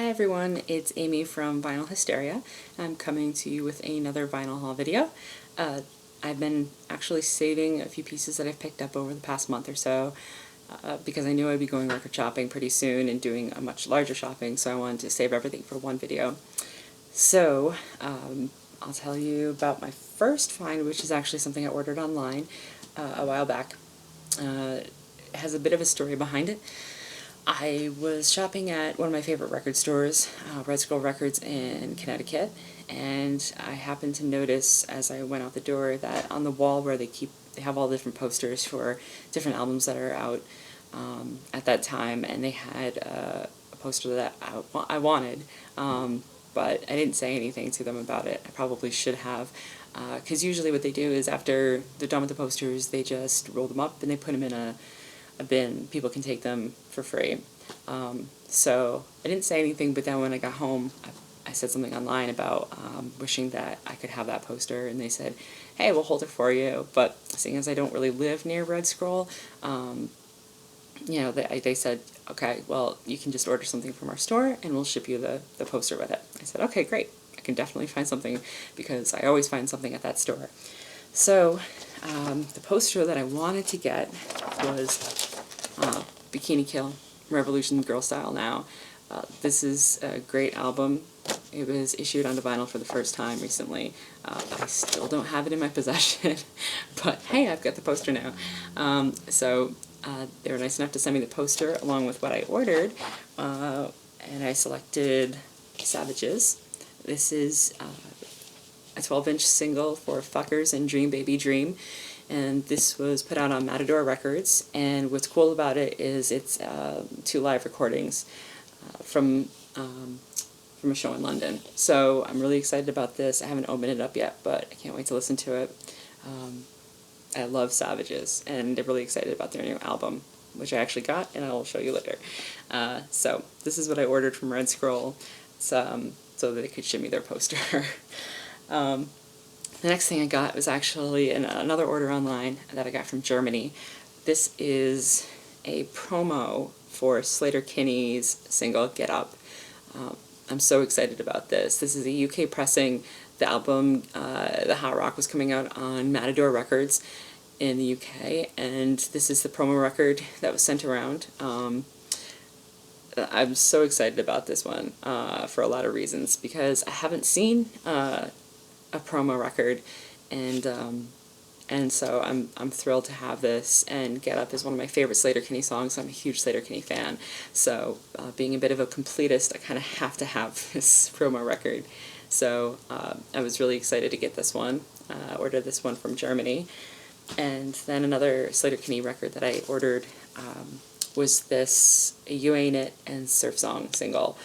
Hi everyone, it's Amy from Vinyl Hysteria. I'm coming to you with another vinyl haul video. I've been actually saving a few pieces that I've picked up over the past month or so because I knew I'd be going record shopping pretty soon and doing a much larger shopping, so I wanted to save everything for one video. So, I'll tell you about my first find, which is actually something I ordered online a while back. It has a bit of a story behind it. I was shopping at one of my favorite record stores, Red Skull Records in Connecticut, and I happened to notice as I went out the door that on the wall where they have all different posters for different albums that are out at that time, and they had a poster that I wanted, but I didn't say anything to them about it. I probably should have, because usually what they do is after they're done with the posters, they just roll them up and they put them in a bin. People can take them for free. So I didn't say anything, but then when I got home, I said something online about wishing that I could have that poster, and they said, hey, we'll hold it for you. But seeing as I don't really live near Red Scroll, you know, they said, okay, well, you can just order something from our store and we'll ship you the poster with it. I said, okay, great. I can definitely find something because I always find something at that store. So the poster that I wanted to get was Bikini Kill, Revolution Girl Style Now. This is a great album. It was issued onto vinyl for the first time recently. I still don't have it in my possession, but hey, I've got the poster now. So they were nice enough to send me the poster along with what I ordered, and I selected Savages. This is a 12-inch single for Fuckers and Dream Baby Dream, and this was put out on Matador Records, and what's cool about it is it's 2 live recordings from a show in London. So I'm really excited about this. I haven't opened it up yet, but I can't wait to listen to it. I love Savages, and they're really excited about their new album, which I actually got, and I'll show you later. So this is what I ordered from Red Scroll, so that they could ship me their poster. The next thing I got was actually another order online that I got from Germany. This is a promo for Sleater-Kinney's single, Get Up. I'm so excited about this. This is a UK pressing. The album, The Hot Rock, was coming out on Matador Records in the UK, and this is the promo record that was sent around. I'm so excited about this one for a lot of reasons, because I haven't seen a promo record, and so I'm thrilled to have this, and Get Up is one of my favorite Sleater-Kinney songs. I'm a huge Sleater-Kinney fan, so being a bit of a completist, I kind of have to have this promo record. So I was really excited to get this one, ordered this one from Germany. And then another Sleater-Kinney record that I ordered was this You Ain't It and Surf Song single.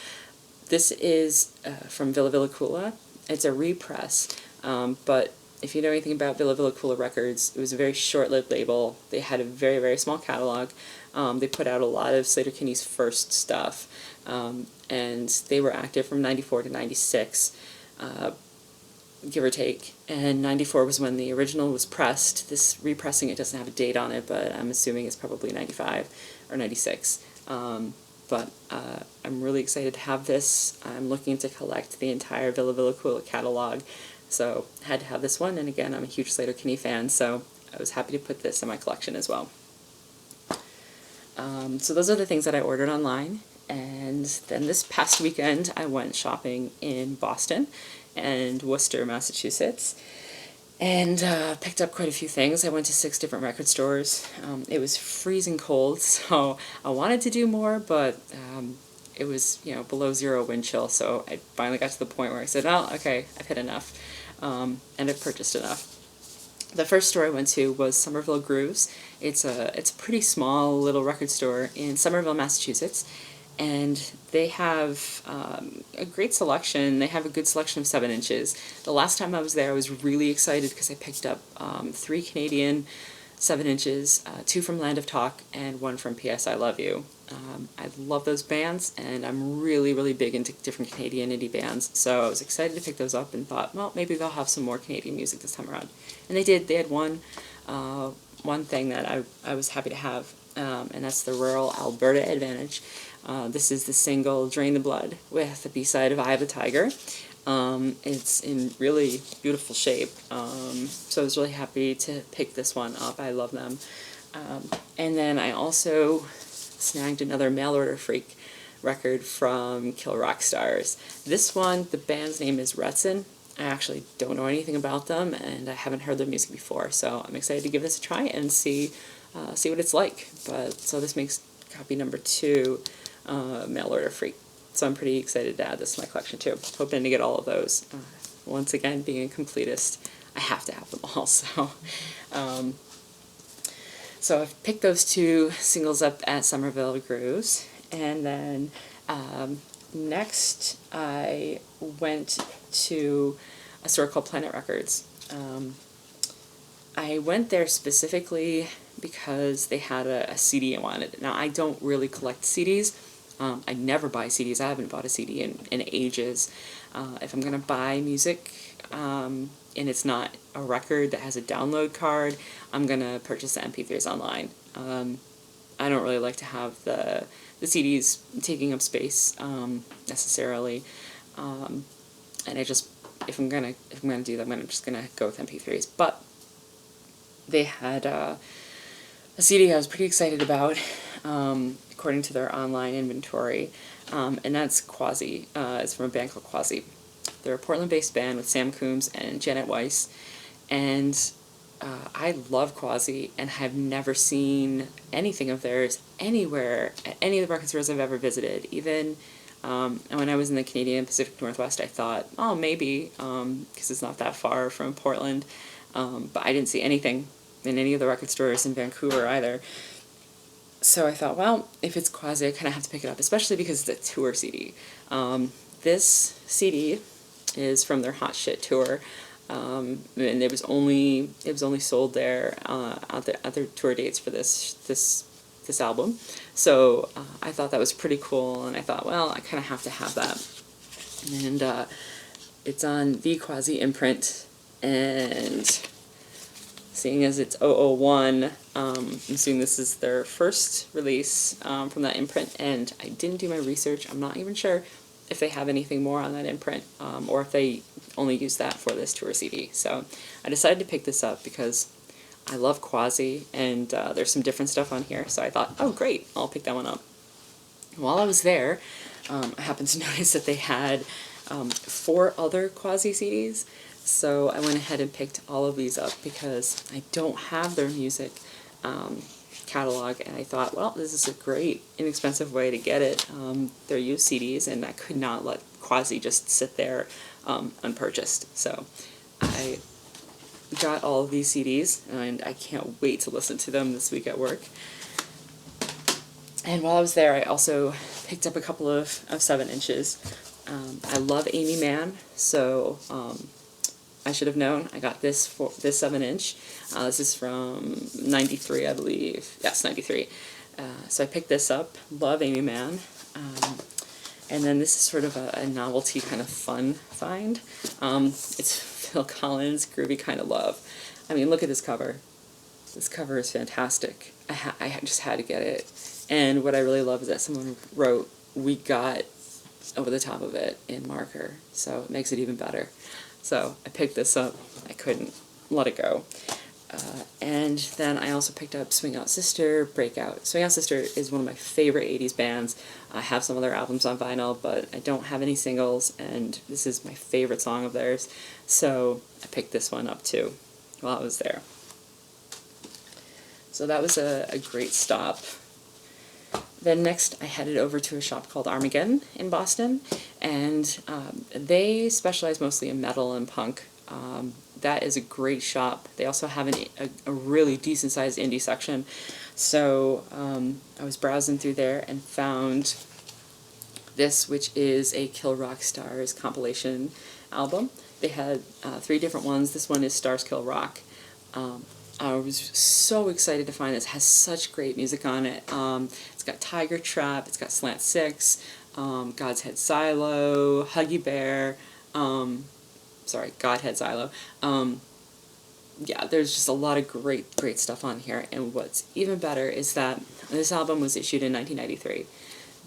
This is from Villa Villa Kula. It's a repress, but if you know anything about Villa Villa Kula Records, it was a very short-lived label. They had a very, very small catalog. They put out a lot of Sleater-Kinney's first stuff, and they were active from 94 to 96. Give or take, and 94 was when the original was pressed. This repressing, it doesn't have a date on it, but I'm assuming it's probably 95 or 96. But I'm really excited to have this. I'm looking to collect the entire Villa Villa Kula catalog, so I had to have this one, and again, I'm a huge Sleater-Kinney fan, so I was happy to put this in my collection as well. So those are the things that I ordered online, and then this past weekend I went shopping in Boston and Worcester, Massachusetts, and picked up quite a few things. I went to 6 different record stores. It was freezing cold, so I wanted to do more, but it was, you know, below 0 wind chill, so I finally got to the point where I said, oh, okay, I've hit enough, and I've purchased enough. The first store I went to was Somerville Grooves. It's a pretty small little record store in Somerville, Massachusetts, and they have a great selection. They have a good selection of 7 inches. The last time I was there, I was really excited because I picked up 3 Canadian 7 inches, 2 from Land of Talk, and 1 from P.S. I Love You. I love those bands, and I'm really, really big into different Canadian indie bands, so I was excited to pick those up and thought, well, maybe they'll have some more Canadian music this time around. And they did. They had one thing that I was happy to have. and that's the Rural Alberta Advantage. This is the single Drain the Blood with the B-side of Eye of the Tiger. It's in really beautiful shape, so I was really happy to pick this one up. I love them. And then I also snagged another Mail Order Freak record from Kill Rock Stars. This one, the band's name is Retsin. I actually don't know anything about them, and I haven't heard their music before, so I'm excited to give this a try and see what it's like. So this makes copy number 2, Mail Order Freak. So I'm pretty excited to add this to my collection too. Hoping to get all of those. Once again, being a completist, I have to have them all. So I've picked those 2 singles up at Somerville Grooves, and then next I went to a store called Planet Records. I went there specifically because they had a CD I wanted. Now, I don't really collect CDs. I never buy CDs. I haven't bought a CD in ages. If I'm going to buy music and it's not a record that has a download card, I'm going to purchase the MP3s online. I don't really like to have the CDs taking up space necessarily. And if I'm gonna do that, I'm just gonna go with MP3s. But they had a CD I was pretty excited about, according to their online inventory, and that's Quasi. It's from a band called Quasi. They're a Portland-based band with Sam Coombs and Janet Weiss, and I love Quasi and have never seen anything of theirs anywhere at any of the record stores I've ever visited. Even when I was in the Canadian Pacific Northwest, I thought, oh, maybe, because it's not that far from Portland, but I didn't see anything in any of the record stores in Vancouver either. So I thought, well, if it's Quasi, I kind of have to pick it up, especially because it's a tour CD. This CD is from their Hot Shit tour, and it was only sold there at their tour dates for this album. So I thought that was pretty cool, and I thought, well, I kind of have to have that. And it's on the Quasi imprint, and seeing as it's 001, I'm assuming this is their first release from that imprint, and I didn't do my research. I'm not even sure if they have anything more on that imprint, or if they only use that for this tour CD. So I decided to pick this up because I love Quasi, and there's some different stuff on here, so I thought, oh great, I'll pick that one up. While I was there, I happened to notice that they had 4 other Quasi CDs, so I went ahead and picked all of these up because I don't have their music catalog, and I thought, well, this is a great, inexpensive way to get it. They're used CDs, and I could not let Quasi just sit there unpurchased. So I got all of these CDs, and I can't wait to listen to them this week at work. And while I was there, I also picked up a couple of 7-inches. I love Amy Mann, so I should have known. I got this 7-inch. This is from 93, I believe. Yes, 93. So I picked this up. Love Amy Mann. And then this is sort of a novelty kind of fun find. It's Phil Collins' Groovy Kind of Love. I mean, look at this cover. This cover is fantastic. I just had to get it. And what I really love is that someone wrote, "We got," over the top of it in marker. So it makes it even better. So I picked this up. I couldn't let it go. And then I also picked up Swing Out Sister, Breakout. Swing Out Sister is one of my favorite 80s bands. I have some of their albums on vinyl, but I don't have any singles, and this is my favorite song of theirs. So I picked this one up too while I was there. So that was a great stop. Then next I headed over to a shop called Armageddon in Boston, and they specialize mostly in metal and punk. That is a great shop. They also have a really decent-sized indie section. So I was browsing through there and found this, which is a Kill Rock Stars compilation album. They had 3 different ones. This one is Stars Kill Rock. I was so excited to find this. It has such great music on it. It's got Tiger Trap, it's got Slant 6, God's Head Silo, Huggy Bear, Godhead Silo. yeah, there's just a lot of great stuff on here, and what's even better is that this album was issued in 1993.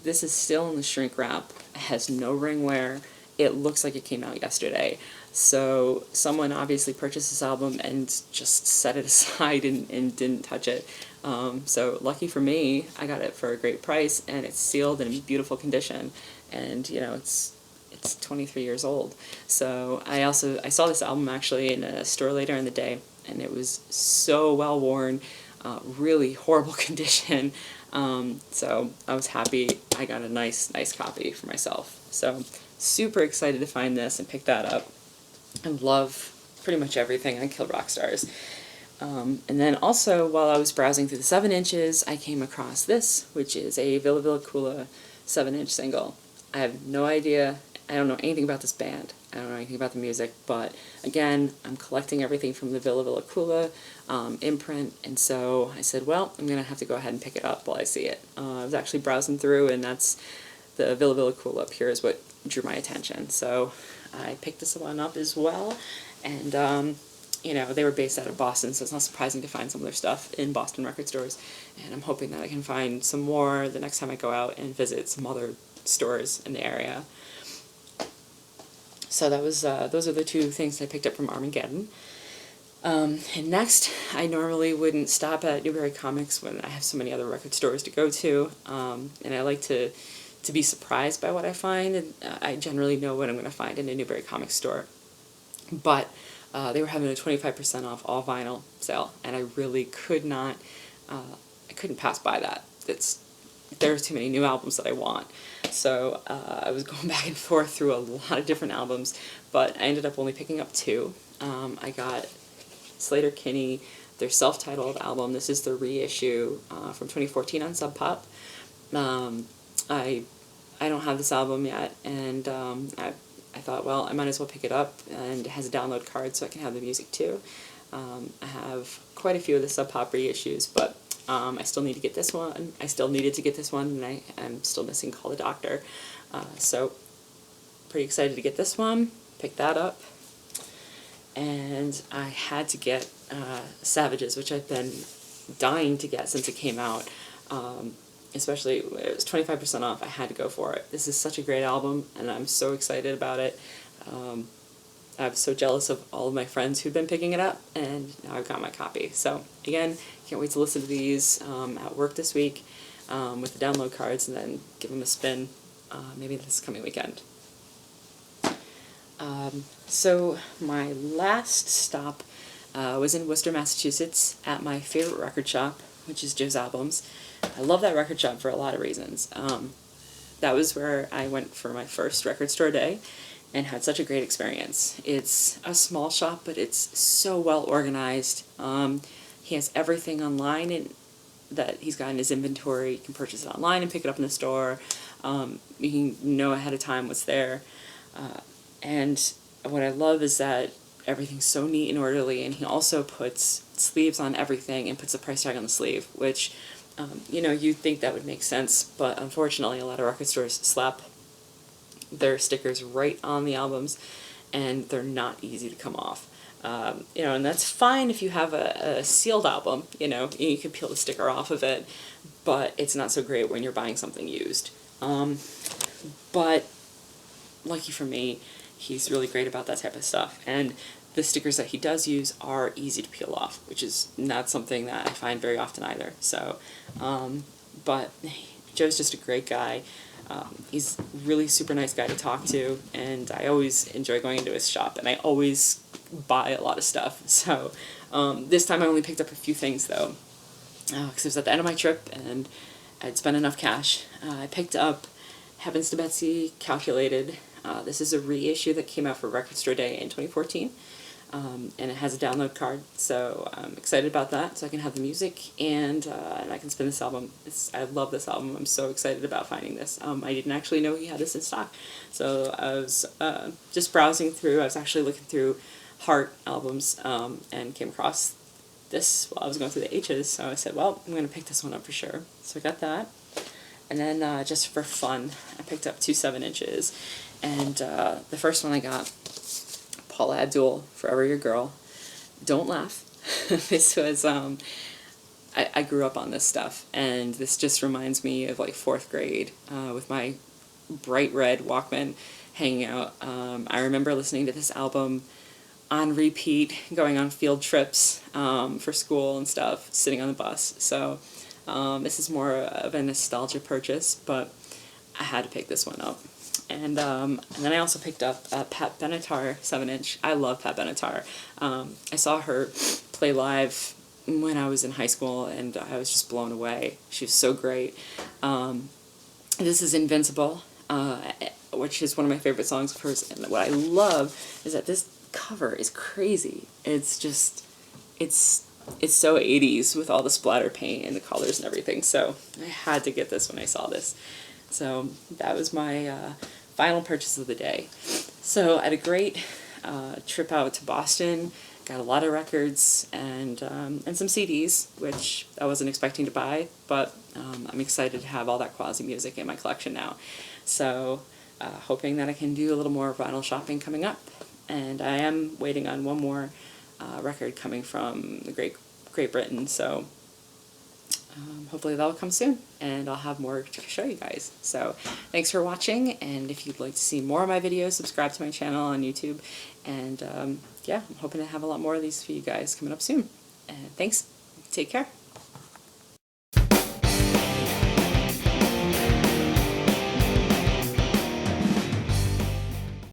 This is still in the shrink wrap. It has no ring wear. It looks like it came out yesterday. So someone obviously purchased this album and just set it aside and didn't touch it. So lucky for me, I got it for a great price, and it's sealed in beautiful condition. And you know, it's 23 years old. So I saw this album actually in a store later in the day, and it was so well worn, really horrible condition. So I was happy I got a nice copy for myself. So super excited to find this and pick that up. I love pretty much everything on Kill Rock Stars. And then also, while I was browsing through the 7 inches, I came across this, which is a Villa Villa Kula 7-inch single. I have no idea, I don't know anything about this band, I don't know anything about the music, but again, I'm collecting everything from the Villa Villa Kula imprint, and so I said, well, I'm going to have to go ahead and pick it up while I see it. I was actually browsing through, and that's the Villa Villa Kula up here is what drew my attention, so I picked this one up as well, and you know, they were based out of Boston, so it's not surprising to find some of their stuff in Boston record stores, and I'm hoping that I can find some more the next time I go out and visit some other stores in the area. So that was those are the 2 things I picked up from Armageddon. And next, I normally wouldn't stop at Newbury Comics when I have so many other record stores to go to, and I like to be surprised by what I find, and I generally know what I'm going to find in a Newbury Comics store. But they were having a 25% off all vinyl sale, and I really couldn't pass by that. There's too many new albums that I want. So I was going back and forth through a lot of different albums, but I ended up only picking up 2. I got Sleater-Kinney, their self-titled album. This is the reissue from 2014 on Sub Pop. I don't have this album yet, and I thought, well, I might as well pick it up, and it has a download card so I can have the music too. I have quite a few of the Sub Pop reissues, but I still need to get this one. I still needed to get this one, and I'm still missing Call the Doctor. So pretty excited to get this one, pick that up. And I had to get Savages, which I've been dying to get since it came out. Especially, it was 25% off, I had to go for it. This is such a great album, and I'm so excited about it. I was so jealous of all of my friends who'd been picking it up, and now I've got my copy. So, again, can't wait to listen to these at work this week with the download cards, and then give them a spin maybe this coming weekend. So, my last stop was in Worcester, Massachusetts, at my favorite record shop, which is Joe's Albums. I love that record shop for a lot of reasons. That was where I went for my first record store day and had such a great experience. It's a small shop, but it's so well organized. He has everything online that he's got in his inventory. You can purchase it online and pick it up in the store. You can know ahead of time what's there. And what I love is that everything's so neat and orderly, and he also puts sleeves on everything and puts a price tag on the sleeve, which, you know, you'd think that would make sense, but unfortunately a lot of record stores slap their stickers right on the albums, and they're not easy to come off. You know, and that's fine if you have a sealed album, you know, you can peel the sticker off of it, but it's not so great when you're buying something used. But lucky for me, he's really great about that type of stuff, and the stickers that he does use are easy to peel off, which is not something that I find very often either. So, but Joe's just a great guy. He's a really super nice guy to talk to, and I always enjoy going into his shop, and I always buy a lot of stuff. So this time I only picked up a few things though, because it was at the end of my trip and I'd spent enough cash. I picked up Heavens to Betsy Calculated. This is a reissue that came out for Record Store Day in 2014. And it has a download card, so I'm excited about that, so I can have the music, and I can spin this album. I love this album. I'm so excited about finding this. I didn't actually know he had this in stock, so I was just browsing through. I was actually looking through Heart albums, and came across this while I was going through the H's, so I said, well, I'm going to pick this one up for sure. So I got that, and then just for fun, I picked up 2 7-inches, and the first one I got, Paula Abdul, Forever Your Girl. don't laugh. This was, I grew up on this stuff, and this just reminds me of like 4th grade with my bright red Walkman hanging out. I remember listening to this album on repeat, going on field trips for school and stuff, sitting on the bus. So this is more of a nostalgia purchase, but I had to pick this one up. And then I also picked up a Pat Benatar 7-inch. I love Pat Benatar. I saw her play live when I was in high school, and I was just blown away. She was so great. This is Invincible, which is one of my favorite songs of hers. And what I love is that this cover is crazy. It's just, it's so 80s with all the splatter paint and the colors and everything. So I had to get this when I saw this. So that was my final purchase of the day. So I had a great trip out to Boston. Got a lot of records and some CDs, which I wasn't expecting to buy, but I'm excited to have all that quasi music in my collection now. So hoping that I can do a little more vinyl shopping coming up. And I am waiting on one more record coming from the Great Britain, so hopefully that'll come soon, and I'll have more to show you guys. So thanks for watching, and if you'd like to see more of my videos, subscribe to my channel on YouTube, and yeah, I'm hoping to have a lot more of these for you guys coming up soon. And thanks. Take care.